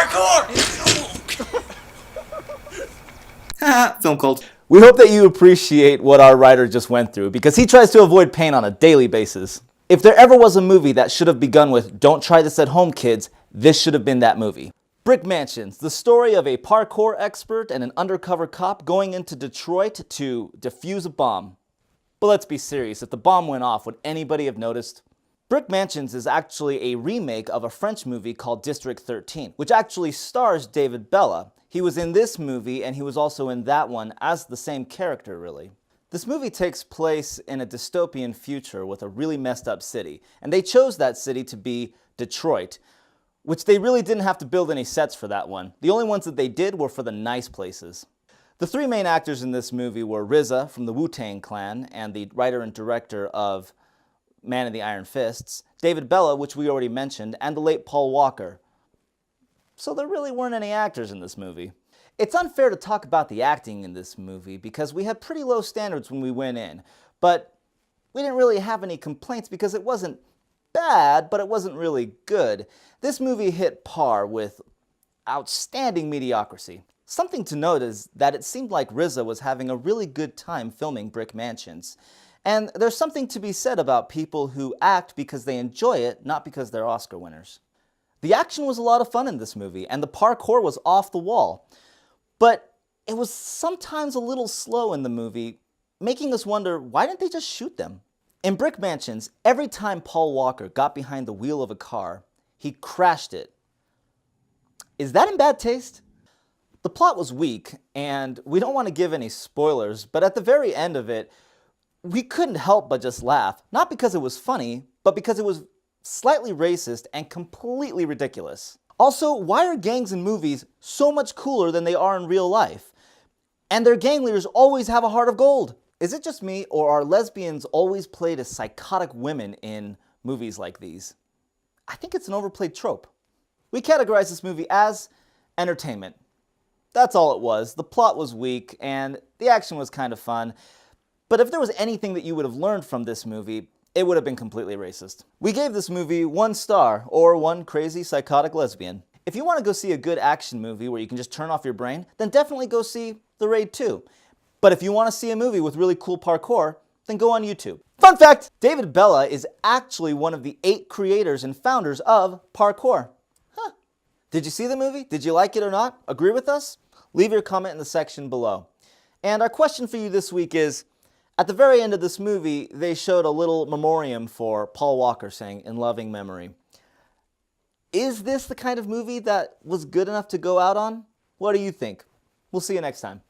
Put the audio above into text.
Parkour! Film cult. We hope that you appreciate what our writer just went through, because he tries to avoid pain on a daily basis. If there ever was a movie that should have begun with, "Don't try this at home, kids," this should have been that movie. Brick Mansions, the story of a parkour expert and an undercover cop going into Detroit to defuse a bomb. But let's be serious, if the bomb went off, would anybody have noticed? Brick Mansions is actually a remake of a French movie called District 13, which actually stars David Bella. He was in this movie, and he was also in that one as the same character, really. This movie takes place in a dystopian future with a really messed up city, and they chose that city to be Detroit, which they really didn't have to build any sets for that one. The only ones that they did were for the nice places. The three main actors in this movie were RZA from the Wu-Tang Clan and the writer and director of Man of the Iron Fists, David Bella, which we already mentioned, and the late Paul Walker. So there really weren't any actors in this movie. It's unfair to talk about the acting in this movie because we had pretty low standards when we went in, but we didn't really have any complaints because it wasn't bad, but it wasn't really good. This movie hit par with outstanding mediocrity. Something to note is that it seemed like RZA was having a really good time filming Brick Mansions. And there's something to be said about people who act because they enjoy it, not because they're Oscar winners. The action was a lot of fun in this movie, and the parkour was off the wall. But it was sometimes a little slow in the movie, making us wonder, why didn't they just shoot them? In Brick Mansions, every time Paul Walker got behind the wheel of a car, he crashed it. Is that in bad taste? The plot was weak, and we don't want to give any spoilers, but at the very end of it, we couldn't help but just laugh. Not because it was funny, but because it was slightly racist and completely ridiculous. Also, why are gangs in movies so much cooler than they are in real life? And their gang leaders always have a heart of gold. Is it just me, or are lesbians always played as psychotic women in movies like these? I think it's an overplayed trope. We categorize this movie as entertainment. That's all it was. The plot was weak, and the action was kind of fun. But if there was anything that you would have learned from this movie, it would have been completely racist. We gave this movie 1 star, or 1 crazy psychotic lesbian. If you want to go see a good action movie where you can just turn off your brain, then definitely go see The Raid 2. But if you want to see a movie with really cool parkour, then go on YouTube. Fun fact, David Bella is actually one of the 8 creators and founders of parkour. Huh. Did you see the movie? Did you like it or not? Agree with us? Leave your comment in the section below. And our question for you this week is, at the very end of this movie, they showed a little memoriam for Paul Walker saying, "In loving memory." Is this the kind of movie that was good enough to go out on? What do you think? We'll see you next time.